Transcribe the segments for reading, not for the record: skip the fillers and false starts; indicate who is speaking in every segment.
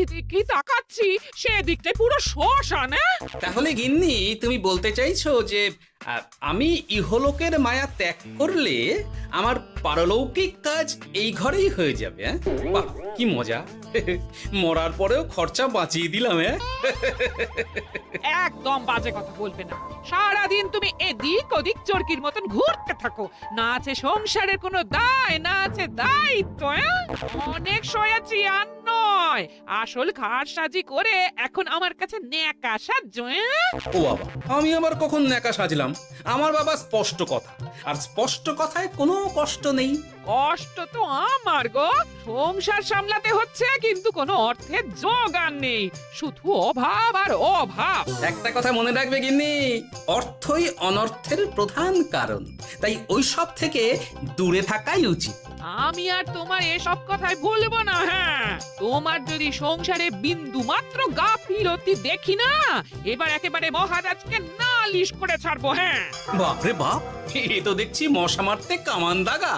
Speaker 1: যেদিকেই তাকাচ্ছি সেদিকটাই পুরো শ্মশান।
Speaker 2: তাহলে গিন্নি তুমি বলতে চাইছো যে আমি ইহলোকের মায়া ত্যাগ করলে আমার পারলৌকিক কাজ এই ঘরেই হয়ে যাবে? বাহ, কি মজা! মরার পরেও খরচা বাঁচিয়ে দিলাম।
Speaker 1: একদম বাজে কথা বলবে না। সারাদিন তুমি এদিক ওদিক চরকির মতন ঘুরতে থাকো, না আছে সংসারের কোনো দায়, না আছে দায়িত্ব। অনেক সয়াছি আর নয়, আসল খাট সাজি করে এখন আমার কাছে ন্যাকা সাহায্য।
Speaker 2: ও বাবা, আমি আবার কখন ন্যাকা সাজলাম? আমার বাবা স্পষ্ট কথা, আর স্পষ্ট কথায় কোনো কষ্ট নেই।
Speaker 1: কষ্ট তো আমার গো, সংসার সামলাতে হচ্ছে কিন্তু কোনো অর্থের জোগান নেই, শুধু অভাব আর অভাব।
Speaker 2: একটা কথা মনে রাখবে গিন্নি, অর্থই অনর্থের প্রধান কারণ, তাই ওই সব থেকে দূরে থাকাই উচিত।
Speaker 1: আমি আর তোমার এসব কথাই বলবো না। হ্যাঁ, তোমার যদি সংসারে বিন্দু মাত্র গাফিলতি দেখি না, এবার একেবারে মহারাজকে নালিশ করে ছাড়বো। হ্যাঁ,
Speaker 2: বাপরে বাপ, এ তো দেখছি মশা মারতে কামান দাগা।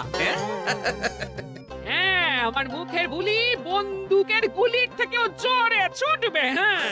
Speaker 1: হ্যাঁ, আমার মুখের বুলি বন্দুকের গুলির থেকেও জোরে ছুটবে। হ্যাঁ,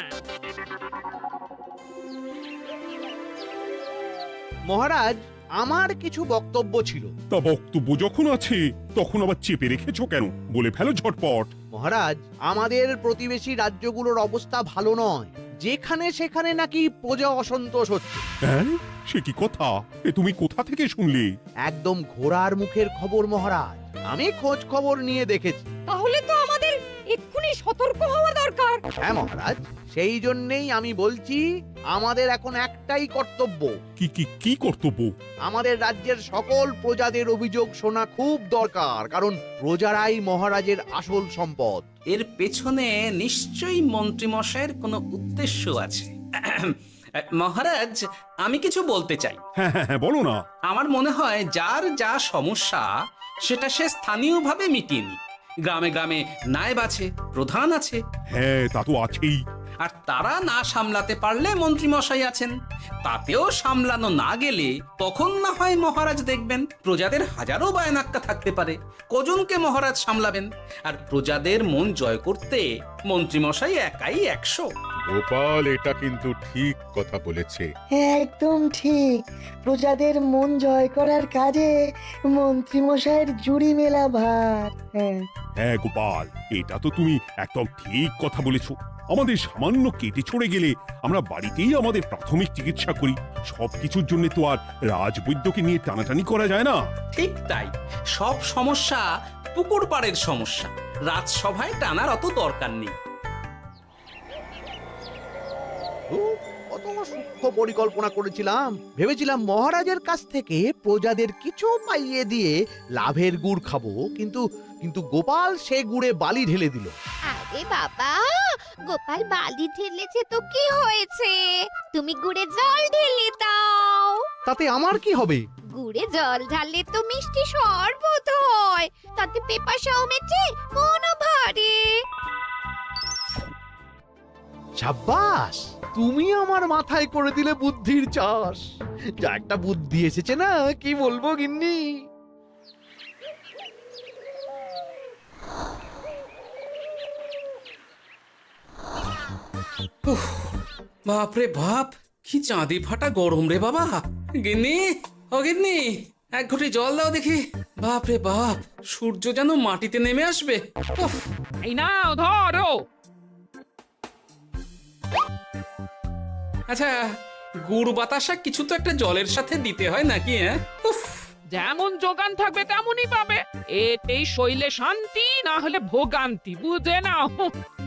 Speaker 3: মহারাজ, আমার কিছু বক্তব্য ছিল।
Speaker 4: তা বক্তব্য যখন আছে তখন আবার চেপে রেখেছো কেন? বলে ফেলো ঝটপট।
Speaker 3: মহারাজ, আমাদের প্রতিবেশী রাজ্যগুলোর অবস্থা ভালো নয়, যেখানে সেখানে নাকি প্রজা অসন্তোষ হচ্ছে।
Speaker 4: হ্যাঁ, সে কি কথা? এ তুমি কোথা থেকে শুনলে?
Speaker 3: একদম ঘোড়ার মুখের খবর মহারাজ, আমি খোঁজ খবর নিয়ে দেখেছি।
Speaker 5: তাহলে তো আমাদের এক্ষুনি সতর্ক হওয়া দরকার।
Speaker 3: হ্যাঁ মহারাজ, সেই জন্যেই আমি বলছি, আমাদের এখন একটাই কর্তব্য।
Speaker 4: কি কি কি কর্তব্য?
Speaker 3: আমাদের রাজ্যের সকল প্রজাদের অভিযোগ শোনা খুব দরকার, কারণ প্রজারাই মহারাজের আসল সম্পদ।
Speaker 2: এর পেছনে নিশ্চয়ই মন্ত্রীমশাইয়ের কোনো উদ্দেশ্য আছে। মহারাজ, আমি কিছু বলতে চাই।
Speaker 4: হ্যাঁ হ্যাঁ হ্যাঁ, বলো না।
Speaker 2: আমার মনে হয় যার যা সমস্যা সেটা সে স্থানীয়ভাবে মিটিয়ে নিক। গ্রামে গ্রামে নায়েব আছে, প্রধান আছে।
Speaker 4: হ্যাঁ, তা তো আছেই।
Speaker 2: আর তারা না সামলাতে পারলে মন্ত্রীমশাই আছেন। তাতেও সামলানো না গেলে তখন না হয় মহারাজ দেখবেন। প্রজাদের হাজারো বায়নাক্কা থাকতে পারে, কজনকে মহারাজ সামলাবেন? আর প্রজাদের মন জয় করতে মন্ত্রীমশাই একাই 100।
Speaker 6: গোপাল এটা কিন্তু ঠিক কথা বলেছে।
Speaker 7: একদম ঠিক। প্রজাদের মন জয় করার কাজে মন্ত্রীমশাইয়ের জুড়ি মেলা ভার। হ্যাঁ,
Speaker 4: হ্যাঁ গোপাল, এটা তো তুমি একদম ঠিক কথা বলেছো। আমাদের সামান্য কেটে ছড়ে গেলে আমরা বাড়িতেই আমাদের প্রাথমিক চিকিৎসা করি। সবকিছুর জন্য তো আর রাজবৈদ্যকে নিয়ে টানাটানি করা যায় না।
Speaker 2: ঠিক তাই, সব সমস্যা পুকুর পাড়ের সমস্যা, রাজসভায় টানার অত দরকার নেই।
Speaker 3: কত সূক্ষ্ম পরিকল্পনা করেছিলাম, ভেবেছিলাম মহারাজের কাছ থেকে প্রজাদের কিছু পাইয়ে দিয়ে লাভের গুড় খাবো, কিন্তু কিন্তু গোপাল সে গুড়ে বালি ঢেলে দিল।
Speaker 5: আরে বাবা, গোপাল বালি ঢেলেছে তো কি হয়েছে? তুমি গুড়ে জল ঢেলে দাও।
Speaker 3: তাতে আমার কি হবে?
Speaker 5: গুড়ে জল ঢাললে তো মিষ্টি শরবত হয়, তাতে পেপাসাও মেটে, মনও ভরে।
Speaker 3: সাব্বাস, তুমি আমার মাথায় করে দিলে বুদ্ধির চাষ। যা একটা বুদ্ধি এসেছে না, কি বলবো গিন্নি।
Speaker 2: বাপরে বাপ, কি চাঁদি ফাটা গরম রে বাবা। গিন্নি, ও গিন্নি, এক ঘটি জল দাও দেখি। বাপরে বাপ, সূর্য যেন মাটিতে নেমে আসবে। উফ,
Speaker 1: এই নাও ধরো।
Speaker 2: আচ্ছা, গুড় বাতাসা কিছু তো একটা জলের সাথে দিতে হয় নাকি? উফ,
Speaker 1: যেমন যোগান থাকবে তেমনই পাবে। এতেই শৈলে শান্তি, না হলে ভোগান্তি, বুঝে নাও।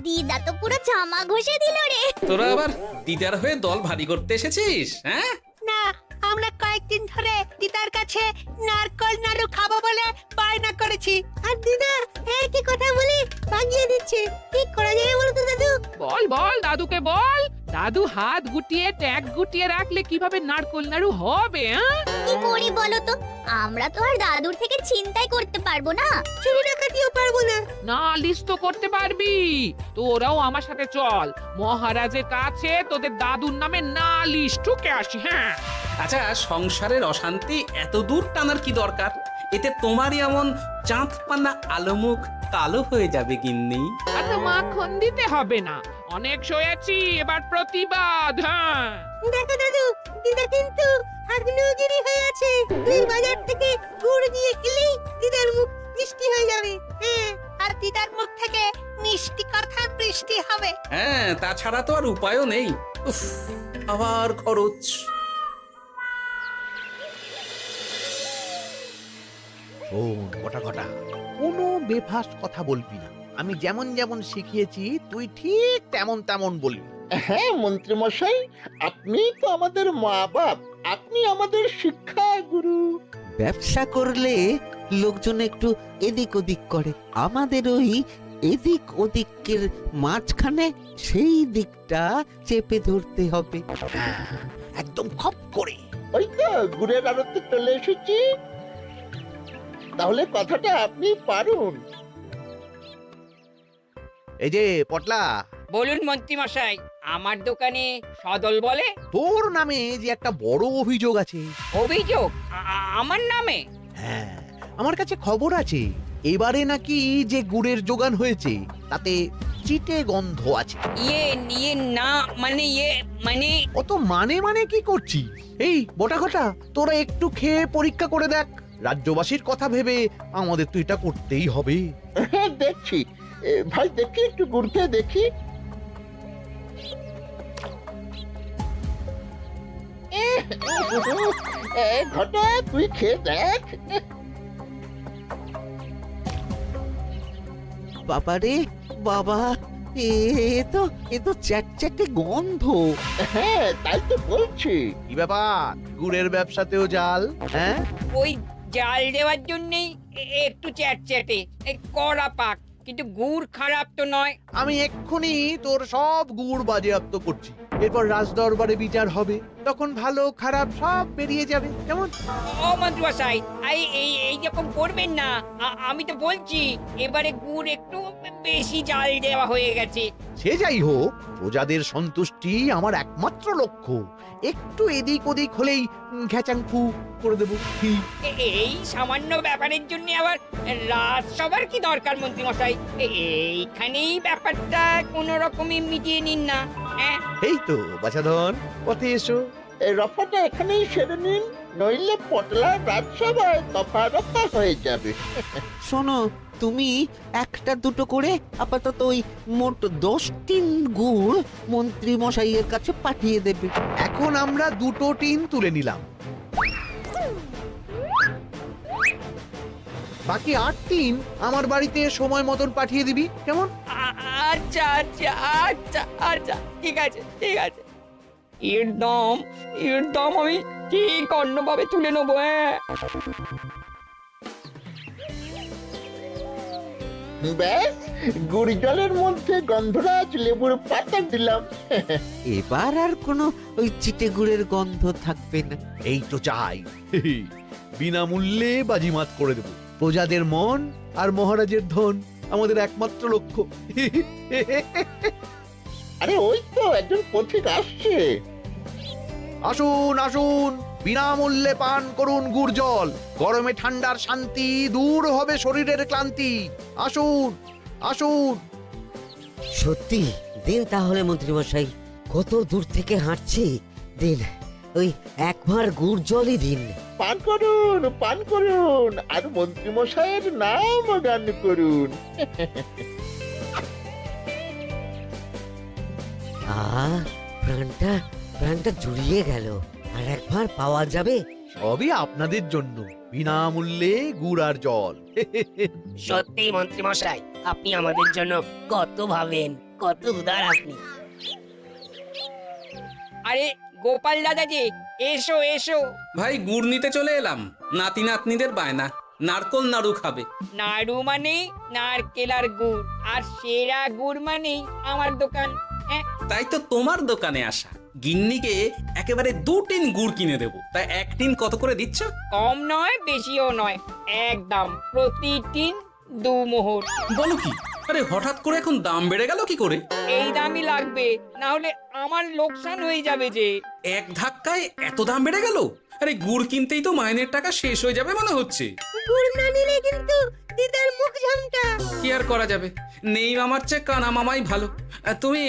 Speaker 5: দিদা তো পুরো জামা ঘষে দিল রে।
Speaker 2: তোরা আবার দিদার হয়ে দল ভারী করতে এসেছিস? হ্যাঁ,
Speaker 8: না, আমরা কয়েকদিন ধরে দিদার কাছে নারকল নাড়ু খাবো বলে বায়না করেছি। আর দিদা একই কথা বলে ভাগিয়ে দিচ্ছে। কি করা যায় বলো তো দাদু?
Speaker 1: বল বল দাদুকে বল। দাদু হাত গুটিয়ে ট্যাগ গুটিয়ে রাখলে কিভাবে নারকোল নাড়ু হবে?
Speaker 5: কি করি বলো তো? আমরা তো আর দাদুর থেকে চিন্তাই করতে পারবো না, চুরি ডাকাতিও পারবো না।
Speaker 1: নালিশ তো করতে পারবি। তোরাও আমার সাথে চল, মহারাজের কাছে তোদের দাদুর নামে নালিশ ঠুকে আসি। হ্যাঁ,
Speaker 2: আচ্ছা, সংসারের অশান্তি এত দূর টানার কি দরকার? এতে তোমারই এমন চাঁদ পানা আলো মুখ কালো হয়ে যাবে গিন্নি।
Speaker 1: এত মাখন দিতে হবে না, অনেক সয়েছি, এবার প্রতিবাদ। হ্যাঁ,
Speaker 8: দেখো দাদু, দিদা কিন্তু আগ্নেয়গিরি হয়ে আছে। তুই বাজার থেকে গুড় নিয়ে এলেই দিদার মুখ মিষ্টি হয়ে যাবে। হ্যাঁ, আর দিদার মুখ থেকে মিষ্টি কথার বৃষ্টি হবে।
Speaker 2: হ্যাঁ, তাছাড়া তো আর উপায়ও নেই। উফ, আবার খরচ।
Speaker 3: শোন কটা কটা, কোনো বেফাস কথা বলবি না। আমি যেমন যেমন শিখিয়েছি তুই ঠিক তেমন তেমন বলবি।
Speaker 9: হ্যাঁ মন্ত্রী মশাই, আপনি তো আমাদের মা বাপ, আপনি আমাদের শিক্ষা গুরু।
Speaker 10: ব্যবসা করলে লোকজন একটু এদিক ওদিক করে, আমাদের ওই এদিক ওদিকের মাঝখানে সেই দিকটা চেপে ধরতে হবে।
Speaker 3: হ্যাঁ, একদম খপ করে।
Speaker 9: ওই তো গুড়ের আড়তে চলে এসেছি, তাহলে কথাটা আপনি পারুন।
Speaker 3: এই যে পটলা,
Speaker 11: বলুন মন্ত্রী মশাই, আমার দোকানে সদল বলে
Speaker 3: তোর নামে যে একটা বড় অভিযোগ আছে।
Speaker 11: অভিযোগ আমার নামে?
Speaker 3: হ্যাঁ, আমার কাছে খবর আছে এবারে নাকি যে গুড়ের যোগান হয়েছে তাতে চিটে গন্ধ আছে।
Speaker 11: ইয়ে না মানে
Speaker 3: অত মানে কি করছি? এই বটা ঘটা, তোরা একটু খেয়ে পরীক্ষা করে দেখ। রাজ্যবাসীর কথা ভেবে আমাদের তো এটা করতেই হবে।
Speaker 9: হ্যাঁ দেখছি, ভাই দেখি একটু গুড় খেয়ে দেখি। ঘটা তুই খেয়ে দেখ।
Speaker 10: বাবারে বাবা, এ তো চ্যাটচ্যাটে গন্ধ।
Speaker 9: হ্যাঁ তাই তো বলছি।
Speaker 3: কি ব্যাপার, গুড়ের ব্যবসাতেও জাল? হ্যাঁ,
Speaker 11: ওই জাল দেওয়ার জন্যই একটু চ্যাটচ্যাটে, কড়া পাক, কিন্তু গুড় খারাপ তো নয়।
Speaker 3: আমি এক্ষুনি তোর সব গুড় বাজেয়াপ্ত করছি। এরপর রাজদরবারে বিচার হবে, তখন ভালো খারাপ সব বেরিয়ে যাবে। কেমন?
Speaker 11: ও মন্ত্রী মশাই, এইরকম করবেন না। আমি তো বলছি এবারে গুড় একটু বেশি জাল দেওয়া হয়ে গেছে।
Speaker 3: সে যাই হোক, প্রজাদের সন্তুষ্টি আমার একমাত্র লক্ষ্য। একটু এদিক ওদিক হলেই ঘ্যাচাংফু করে দেবো।
Speaker 11: এই সামান্য ব্যাপারের জন্য আবার রাজসভার কি দরকার মন্ত্রী মশাই? এইখানেই ব্যাপারটা কোন রকমে মিটিয়ে নিন না। হ্যাঁ,
Speaker 3: এই তো বাছাধন, পথে এসো।
Speaker 9: এই রফাটা এখানেই সেরে নিন, নইলে পটলা রাজসভায় দফা রফা হয়ে যাবে।
Speaker 10: শোনো, তুমি একটা দুটো করে আপাতত ওই মোট 10 টিন গুড় মন্ত্রী মশাইয়ের কাছে পাঠিয়ে দেবে।
Speaker 3: এখন আমরা 2 টিন তুলে নিলাম, বাকি 8 টিন আমার বাড়িতে সময় মতন পাঠিয়ে দিবি। কেমন?
Speaker 11: আচ্ছা আচ্ছা আচ্ছা আচ্ছা, ঠিক আছে ঠিক আছে। এর দাম আমি ঠিক অন্যভাবে তুলে নেবো। হ্যাঁ,
Speaker 9: ব্যাস, গুড় জলের মধ্যে গন্ধরাজ লেবুর পাতা দিলাম।
Speaker 10: এবার আর কোনো ওই চিটে গুড়ের গন্ধ থাকবে না।
Speaker 3: এই তো চাই। বিনামূল্যে বাজিমাত করে দেব। প্রজাদের মন আর মহারাজের ধন আমাদের একমাত্র লক্ষ্য।
Speaker 9: আরে ওই তো একজন পথিক আসছে।
Speaker 3: আসুন আসুন, বিনামূল্যে পান করুন গুড় জল। গরমে ঠান্ডার শান্তি, দূর হবে শরীরের ক্লান্তি। আসুন আসুন।
Speaker 12: সত্যি দিন তাহলে মন্ত্রী মশাই, কত দূর থেকে হাঁটছি, দিন ওই এক ভাঁড় গুড় জলই দিন।
Speaker 9: পান করুন, আর মন্ত্রী মশাইয়ের নাম গান করুন।
Speaker 12: প্রাণটা জুড়িয়ে গেল। আর এক ভাঁড় পাওয়া যাবে?
Speaker 3: সবই আপনাদের জন্য, বিনামূল্যে গুড় আর জল।
Speaker 11: সত্যি মন্ত্রী মশাই, আপনি আমাদের জন্য কত ভাবেন, কত উদার আপনি। আরে গোপাল দাদা যে, এসো এসো।
Speaker 2: ভাই গুড় নিতে চলে এলাম। নাতি নাতনিদের বায়না, নারকোল নাড়ু খাবে।
Speaker 11: নাড়ু মানে নারকেল আর গুড়, আর সেরা গুড় মানেই আমার দোকান।
Speaker 2: তাই তো তোমার দোকানে আসা। গিন্নিকে একেবারে 2 টিন গুড় কিনে দেবো। তাই 1 টিন কত করে দিচ্ছ?
Speaker 11: কম নয় বেশিও নয়, একদম প্রতি টিন 2 মোহর।
Speaker 2: বলো কি? আরে হঠাৎ করে এখন দাম বেড়ে গেল কি করে?
Speaker 11: এই দামই লাগবে, না হলে আমার লোকসান হয়ে যাবে যে।
Speaker 2: এক ধাক্কায় এত দাম বেড়ে গেল? আরে গুড় কিনতেই তো মাইনের টাকা শেষ হয়ে যাবে মনে হচ্ছে।
Speaker 8: গুড় না নিলে কিন্তু দিদার মুখ ঝামটা।
Speaker 2: কি আর করা যাবে, নেই মামার চেয়ে কানা মামাই ভালো। তুমি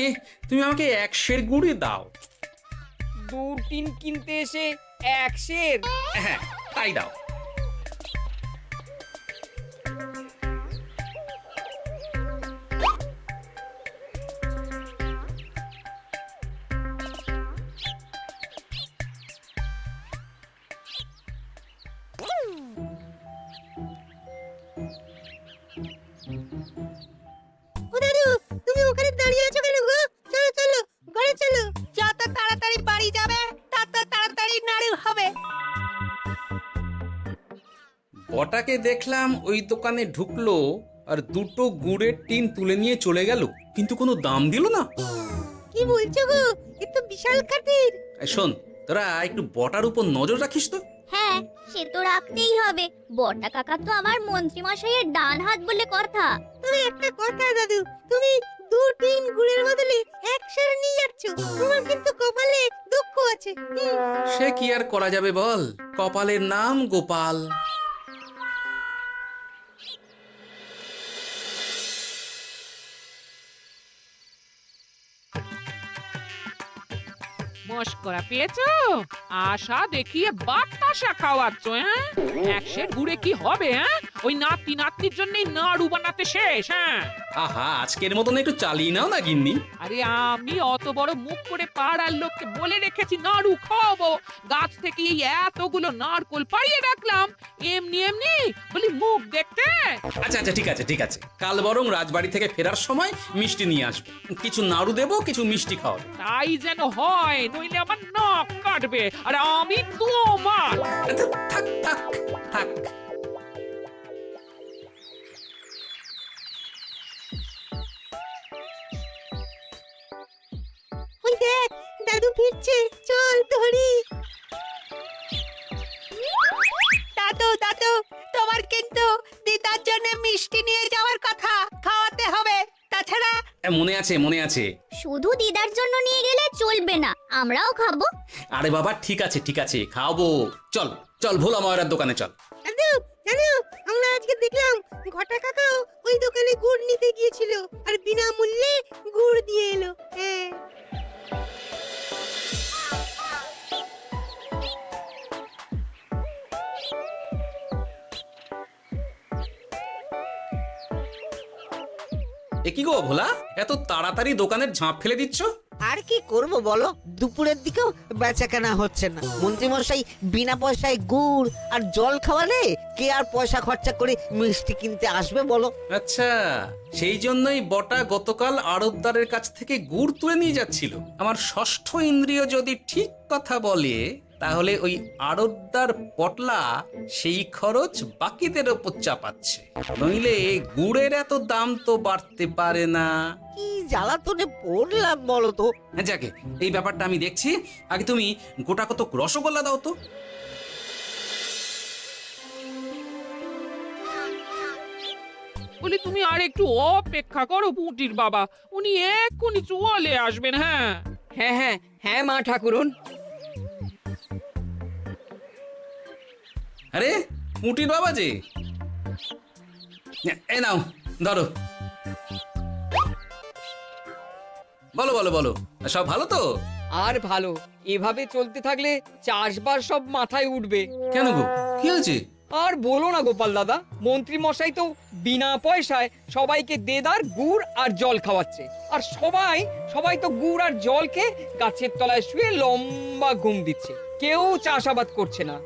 Speaker 2: তুমি আমাকে 1 সের গুড়ই দাও।
Speaker 11: 2-3 কিনতে এসে 1 সের?
Speaker 2: হ্যাঁ তাই দাও।
Speaker 8: ও দাদু, তুমি ওখানে দাঁড়িয়ে আছো কেন গো? চলো চলো, ঘরে চলো। যত তাড়াতাড়ি বাড়ি যাবে তত তাড়াতাড়ি নাড়ু হবে।
Speaker 2: বটাকে দেখলাম ওই দোকানে ঢুকলো আর 2টো গুড়ের টিন তুলে নিয়ে চলে গেল, কিন্তু কোনো দাম দিল না।
Speaker 8: কি বলছো গো? এ তো বিশাল খাতির।
Speaker 2: এই শোন, তোরা একটু বটার উপর নজর রাখিস তো।
Speaker 5: হ্যাঁ, সে তো রাখতেই হবে। বড়টা কাকা তো আমার মন্ত্রী মশাইয়ের ডান হাত বলে কথা।
Speaker 8: তবে একটা কথা দাদু, তুমি 2-3 গুড়ের বদলে 1 সের নিয়ে যাচ্ছ। তোমার কিন্তু কপালে দুঃখ আছে।
Speaker 2: সে কি আর করা যাবে বল, কপালের নাম গোপাল।
Speaker 1: মস্করা পেয়েছো? আশা দেখিয়ে বাতাসা খাওয়াচ্ছ, হ্যাঁ? 1 সের গুড়ে কি হবে, হ্যাঁ? ওই নাতি নাতনির জন্যই নাড়ু বানাতে শেষ, হ্যাঁ?
Speaker 2: আহা, আজকের মতন একটু চালিয়ে নাও না গিন্নি।
Speaker 1: আরে আমি অত বড় মুখ করে পাড়ার লোককে বলে রেখেছি নাড়ু খাওয়াবো, গাছ থেকে এই এতগুলো নারকোল পাড়িয়ে রাখলাম, এমনি এমনি বলি মুখ দেখতে।
Speaker 2: আচ্ছা আচ্ছা, ঠিক আছে ঠিক আছে, কাল বরং রাজবাড়ি থেকে ফেরার সময় মিষ্টি নিয়ে আসবো। কিছু নাড়ু দেবো, কিছু মিষ্টি খাওয়াবো।
Speaker 1: তাই যেন হয়, নইলে আমার নাক কাটবে আর আমি তোমার।
Speaker 2: আচ্ছা, থাক থাক থাক।
Speaker 8: ওই দেখ, দাদু ফিরছে, চল ধরি। দাদু দাদু, তোমার কিন্তু দিদার জন্য মিষ্টি নিয়ে যাওয়ার কথা, খাওয়াতে হবে। তাছাড়া
Speaker 2: মনে আছে মনে আছে।
Speaker 5: শুধু দিদার জন্য নিয়ে গেলে চলবে না, আমরাও খাবো।
Speaker 2: আরে বাবা, ঠিক আছে ঠিক আছে, খাওয়াবো। চল চল, ভোলা ময়রার দোকানে চল।
Speaker 8: দাদু জানো, আমরা আজকে দেখলাম ঘটা কাকাও ওই দোকানে গুড় নিতে গিয়েছিল আর বিনামূল্যে গুড় দিয়ে এলো। হ্যাঁ,
Speaker 2: এ কি গো ভোলা, এত তাড়াতাড়ি দোকানের ঝাঁপ ফেলে দিচ্ছ?
Speaker 10: আর কি করব বলো, দুপুরের দিকেও বেচা কেনা হচ্ছে না। মন্ত্রীমশাই বিনা পয়সায় গুড় আর জল খাওয়ালে কে আর পয়সা খরচা করে মিষ্টি কিনতে আসবে বলো?
Speaker 2: আচ্ছা, সেই জন্যই বটা গতকাল আড়তদারের কাছ থেকে গুড় তুলে নিয়ে যাচ্ছিল। আমার ষষ্ঠ ইন্দ্রিয় যদি ঠিক কথা বলে, তাহলে ওই আড়তদার পটলা সেই খরচ বাকিদের ওপর চাপাচ্ছে। নইলে গুড়ের এত দাম তো বাড়তে পারে না।
Speaker 10: কি জ্বালাতনে পড়লাম বলো তো।
Speaker 2: যাকে, এই ব্যাপারটা আমি দেখছি। আগে তুমি গোটা কত রসগোল্লা দাও তো।
Speaker 1: বলি তুমি আর একটু অপেক্ষা করো পুঁটির বাবা, উনি এক্ষুনি চলে আসবেন। হ্যাঁ
Speaker 11: হ্যাঁ হ্যাঁ হ্যাঁ মা ঠাকুরন।
Speaker 2: আরে পুঁটির বাবা যে, এ নাও ধরো। বলো বলো বলো, সব ভালো তো?
Speaker 11: আর ভালো, এভাবে চলতে থাকলে চাষবাস সব মাথায় উঠবে।
Speaker 2: কেন গো, কি হয়েছে?
Speaker 11: আর বলো না গোপাল দাদা, মন্ত্রী মশাই তো বিনা পয়সায় সবাইকে দেদার গুড় আর জল খাওয়াচ্ছে। আর সবাই তো গুড় আর জলকে গাছের তলায় শুয়ে লম্বা ঘুম দিচ্ছে, কেউ চাষাবাদ করছে না।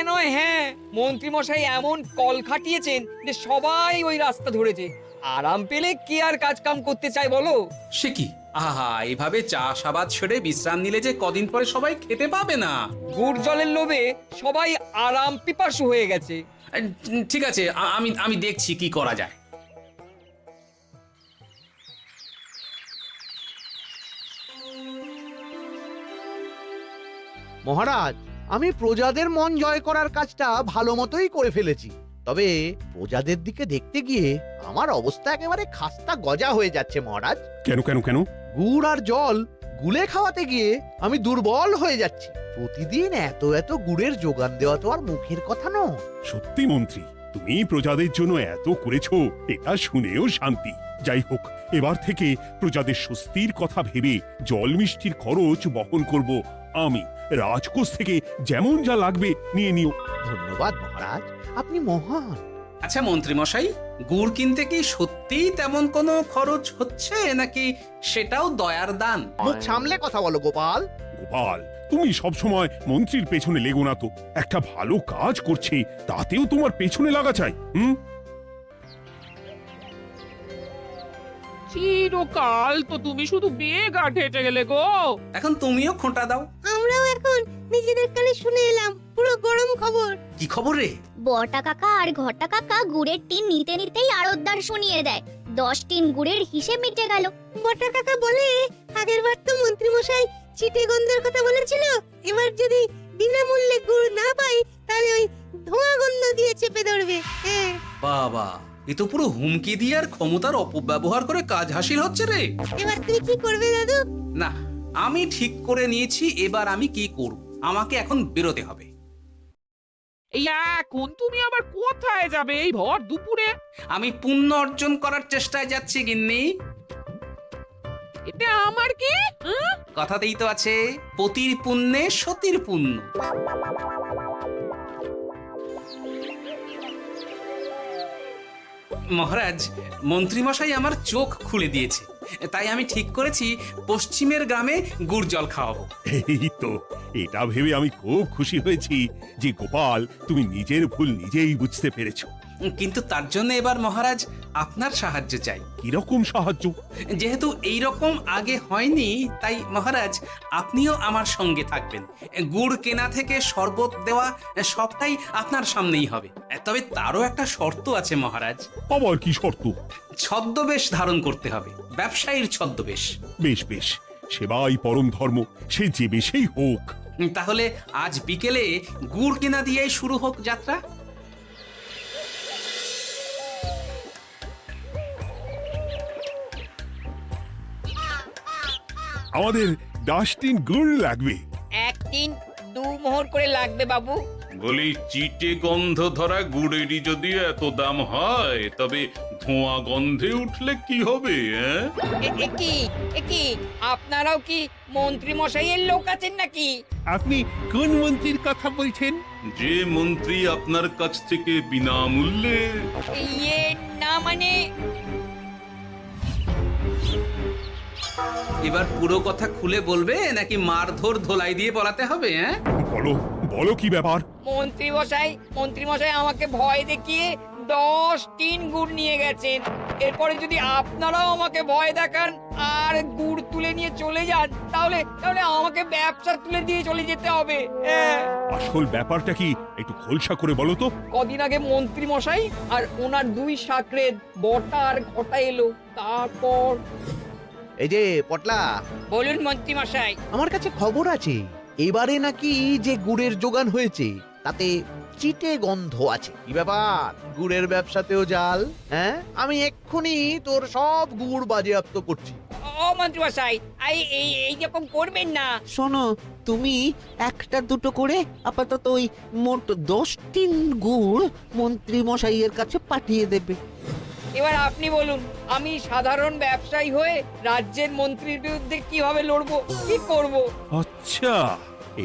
Speaker 11: নয়, হ্যাঁ, মন্ত্রী মশাই এমন কল খাটিয়েছেন যে সবাই ওই রাস্তা ধরেছে। আরাম পেলে কে আর কাজ কাম করতে চায় বলো?
Speaker 2: সে কি, আহা, এভাবে চাষাবাদ ছেড়ে বিশ্রাম নিলে যে কদিন পরে সবাই খেতে পাবে না।
Speaker 11: গুড় জলের লোভে সবাই আরাম পিপাসু হয়ে গেছে।
Speaker 2: ঠিক আছে, আমি দেখছি কি করা যায়।
Speaker 3: মহারাজ, আমি প্রজাদের মন জয় করার কাজটা ভালো মতোই করে ফেলেছি। তবে প্রজাদের দিকে দেখতে গিয়ে আমার অবস্থা একেবারে খাস্তা গজা হয়ে যাচ্ছে মহারাজ।
Speaker 4: কেন কেন কেন?
Speaker 3: গুড় আর জল গুলে খাওয়াতে গিয়ে আমি দুর্বল হয়ে যাচ্ছি। প্রতিদিন এত এত গুড়ের যোগান দেওয়া তো আর মুখের কথা নয়।
Speaker 4: সত্যি মন্ত্রী, তুমি প্রজাদের জন্য এত করেছো, এটা শুনেও শান্তি। যাই হোক, এবার থেকে প্রজাদের স্বস্তির কথা ভেবে জল মিষ্টির খরচ বহন করব আমি। রাজকোষ থেকে যেমন যা লাগবে নিয়ে নিও।
Speaker 3: ধন্যবাদ মহারাজ, আপনি মহান।
Speaker 2: আচ্ছা মন্ত্রী মশাই, গুড় কিনতে কি সত্যিই তেমন কোনো খরচ হচ্ছে নাকি সেটাও দয়ার দান?
Speaker 3: মুখ সামলে কথা বলো গোপাল।
Speaker 4: গোপাল, তুমি সবসময় মন্ত্রীর পেছনে লেগো না তো। একটা ভালো কাজ করছে, তাতেও তোমার পেছনে লাগা চাই।
Speaker 1: চিরকাল তো তুমি শুধু বেগাট হেঁটে গেলে গো।
Speaker 2: এখন তুমিও খোঁটা দাও।
Speaker 8: আমরাও এখন নিজেদের কানে শুনে এলাম পুরো গরম খবর।
Speaker 2: কি খবর রে?
Speaker 5: বটা কাকা আর ঘটা কাকা গুড়ের টিন নিতে নিতেই আড়তদার শুনিয়ে দেয় 10 টিন গুড়ের হিসেব মিটে গেল।
Speaker 8: বটা কাকা বলে, আগের বার তো মন্ত্রী মশাই চিটে গন্ধের কথা বলেছিল, এবার যদি বিনামূল্যে গুড় না পাই তাহলে ওই ধোঁয়া গন্ধ দিয়ে চেপে ধরবে। হ্যাঁ,
Speaker 2: বাবা, এ তো পুরো হুমকি দিয়ে আর ক্ষমতার অপব্যবহার করে কাজ হাসিল হচ্ছে রে।
Speaker 8: এবার তুমি কি করবে দাদু?
Speaker 2: না, আমি ঠিক করে নিয়েছি এবার আমি কি করব। আমাকে এখন বেরোতে হবে।
Speaker 1: এই এখন তুমি আবার কোথায় যাবে এই ভর দুপুরে?
Speaker 2: আমি পুণ্য অর্জন করার চেষ্টায় যাচ্ছি গিন্নি।
Speaker 1: এতে আমার কি?
Speaker 2: কথাতেই তো আছে, পতির পুণ্যে সতীর পুণ্য। মহারাজ, মন্ত্রীমশাই আমার চোখ খুলে দিয়েছে, তাই আমি ঠিক করেছি পশ্চিমের গ্রামে গুড় জল খাওয়াবো।
Speaker 4: এই তো, এটা ভেবে আমি খুব খুশি হয়েছি যে গোপাল, তুমি নিজের ভুল নিজেই বুঝতে পেরেছো।
Speaker 2: কিন্তু তার জন্য এবার মহারাজ আপনার সাহায্য চাই।
Speaker 4: কিরকম সাহায্য?
Speaker 2: যেহেতু এই রকম আগে হয়নি, তাই মহারাজ আপনিও আমার সঙ্গে থাকবেন। গুড় কেনা থেকে শরবত দেওয়া সবটাই আপনার সামনেই হবে। তবে তারও একটা শর্ত আছে মহারাজ।
Speaker 4: আবার কি শর্ত?
Speaker 2: ছদ্মবেশ ধারণ করতে হবে, ব্যবসায়ীর ছদ্মবেশ।
Speaker 4: বেশ বেশ, সেবাই পরম ধর্ম, সে যে বেশেই হোক।
Speaker 2: তাহলে আজ বিকেলে গুড় কেনা দিয়েই শুরু হোক যাত্রা।
Speaker 4: আমাদের 10 টিন গুড় লাগবে।
Speaker 11: 1 টিন 2 মোহর করে লাগবে বাবু।
Speaker 6: বলি, চিটে গন্ধ ধরা গুড়েরই যদি এত দাম হয়, তবে ধোঁয়া গন্ধে উঠলে কি হবে?
Speaker 11: একি আপনারাও কি মন্ত্রী মশাইয়ের লোক আছেন নাকি?
Speaker 4: আপনি কোন মন্ত্রীর কথা বলছেন?
Speaker 6: যে মন্ত্রী আপনার কাছ থেকে বিনামূল্যে।
Speaker 11: ইয়ে না মানে,
Speaker 2: এবার পুরো কথা খুলে বলবে নাকি মারধর ধোলাই দিয়ে বলাতে হবে?
Speaker 4: বলো বলো, কি ব্যাপার?
Speaker 11: মন্ত্রী মশাই আমাকে ভয় দেখিয়ে 10 টিন গুড় নিয়ে গেছেন। এরপরে যদি আপনারাও আমাকে ভয় দেখান আর গুড় তুলে নিয়ে চলে যান, তাহলে আমাকে ব্যবসা তুলে দিয়ে চলে যেতে হবে।
Speaker 4: আসল ব্যাপারটা কি একটু খোলসা করে বলো তো।
Speaker 11: কদিন আগে মন্ত্রী মশাই আর ওনার 2 সাকরেদ বটা আর ঘটা এলো, তারপর।
Speaker 3: এই যে পটলা,
Speaker 11: বলুন মন্ত্রী মশাই।
Speaker 3: আমার কাছে খবর আছে এবারে নাকি যে গুড়ের যোগান হয়েছে তাতে চিটে গন্ধ আছে। কি ব্যাপার, গুড়ের ব্যবসাতেও জাল? হ্যাঁ, আমি এক্ষুনি তোর সব গুড় বাজেয়াপ্ত করছি।
Speaker 11: ও মন্ত্রী মশাই, এই রকম করবেন না।
Speaker 10: শোনো, তুমি 1-2 করে আপাতত ওই মোট 10 টিন গুড় মন্ত্রী মশাইয়ের কাছে পাঠিয়ে দেবে।
Speaker 11: এবার আপনি বলুন, আমি সাধারণ ব্যবসায়ী হয়ে রাজ্যের মন্ত্রীর বিরুদ্ধে কিভাবে লড়বো, কি করব?
Speaker 4: আচ্ছা,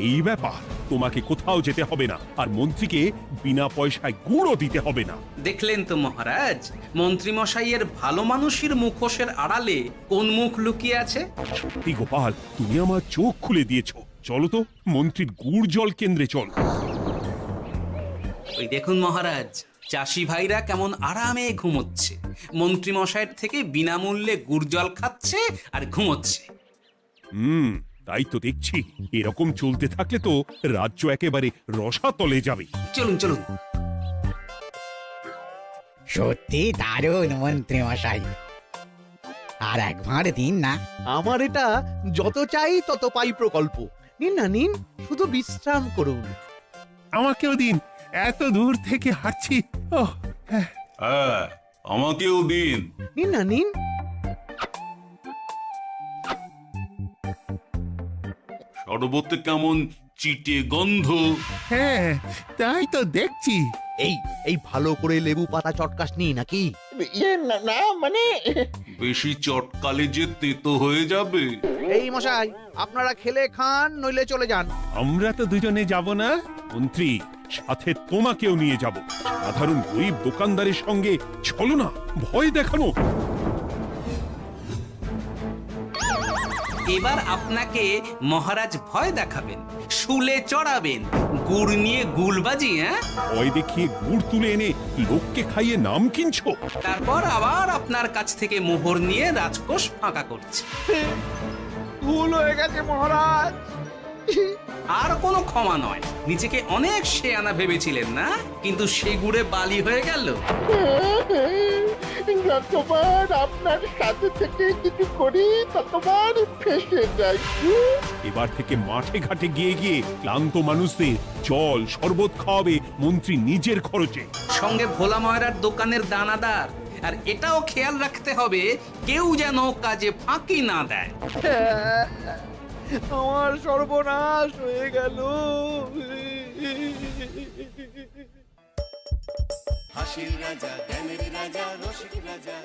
Speaker 4: এই ব্যাপার। তোমাকে কোথাও যেতে হবে না, আর মন্ত্রীকে বিনা পয়সায় গুড়ও দিতে হবে না।
Speaker 2: দেখলেন তো মহারাজ, মন্ত্রী মশাইয়ের ভালো মানুষের মুখোশের আড়ালে কোন মুখ লুকিয়ে আছে।
Speaker 4: সত্যি গোপাল, তুমি আমার চোখ খুলে দিয়েছো। চলো তো মন্ত্রীর গুড় জল কেন্দ্রে চল।
Speaker 2: ওই দেখুন মহারাজ, চাষি ভাইরা কেমন আরামে ঘুমোচ্ছে, মন্ত্রী মশাইয়ের থেকে বিনামূল্যে গুড় জল খাচ্ছে আর ঘুমোচ্ছে।
Speaker 4: তাই তো দেখছি। এরকম চলতে থাকলে তো রাজ্য একেবারে রসাতলে যাবে।
Speaker 2: চলুন চলুন।
Speaker 13: সত্যি দারুণ মন্ত্রী মশাই, আর একবার দিন না।
Speaker 3: আমার এটা যত চাই তত পাই প্রকল্প। নিন না নিন, শুধু বিশ্রাম করুন।
Speaker 4: আমাকেও দিন, এত দূর থেকে হাঁটছি।
Speaker 6: হ্যাঁ, আমাকেও দিন।
Speaker 3: নিন না নিন।
Speaker 6: শরবতে কেমন চিটে গন্ধ।
Speaker 14: হ্যাঁ তাই তো দেখছি।
Speaker 3: এই এই ভালো করে লেবু পাতা চটকাসনি নাকি?
Speaker 9: ইয়ে না না, মানে
Speaker 6: বেশি চটকালে যে তেতো হয়ে যাবে।
Speaker 3: এই মশাই, আপনারা খেলে খান নইলে চলে যান।
Speaker 4: আমরা তো দুজনে যাব না মন্ত্রী, সাথে তোমাকেও নিয়ে যাব। সাধারণ গরিব দোকানদারের সঙ্গে চলো না, ভয় দেখানো।
Speaker 2: এবার আপনাকে মহারাজ ভয় দেখাবেন, শুলে চড়াবেন, গুড় নিয়ে গুলবাজি। হ্যাঁ,
Speaker 4: ভয় দেখিয়ে গুড় তুলে এনে লোককে খাইয়ে নাম কিনছো।
Speaker 2: তারপর আবার আপনার কাছ থেকে মোহর নিয়ে রাজকোষ ফাঁকা করছে।
Speaker 3: ভুল হয়ে গেছে মহারাজ।
Speaker 2: আর কোনো ক্ষমা নয়। নিজেকে অনেক শেয়ানা ভেবেছিলেন না, কিন্তু সে গুড়ে বালি হয়ে গেল।
Speaker 9: যতবার আপনার সাথে থেকে কিছু করি ততবার ফেসে যাই।
Speaker 4: এবার থেকে মাঠে ঘাটে গিয়ে গিয়ে ক্লান্ত মানুষদের জল শরবত খাওয়াবে মন্ত্রী নিজের খরচে।
Speaker 2: সঙ্গে ভোলা ময়রার দোকানের দানাদার। আর এটাও খেয়াল রাখতে হবে কেউ যেন কাজে ফাঁকি না দেয়।
Speaker 3: আমার সর্বনাশ হয়ে গেল।
Speaker 15: হাসির রাজা, জ্ঞানের রাজা, রসিক রাজা।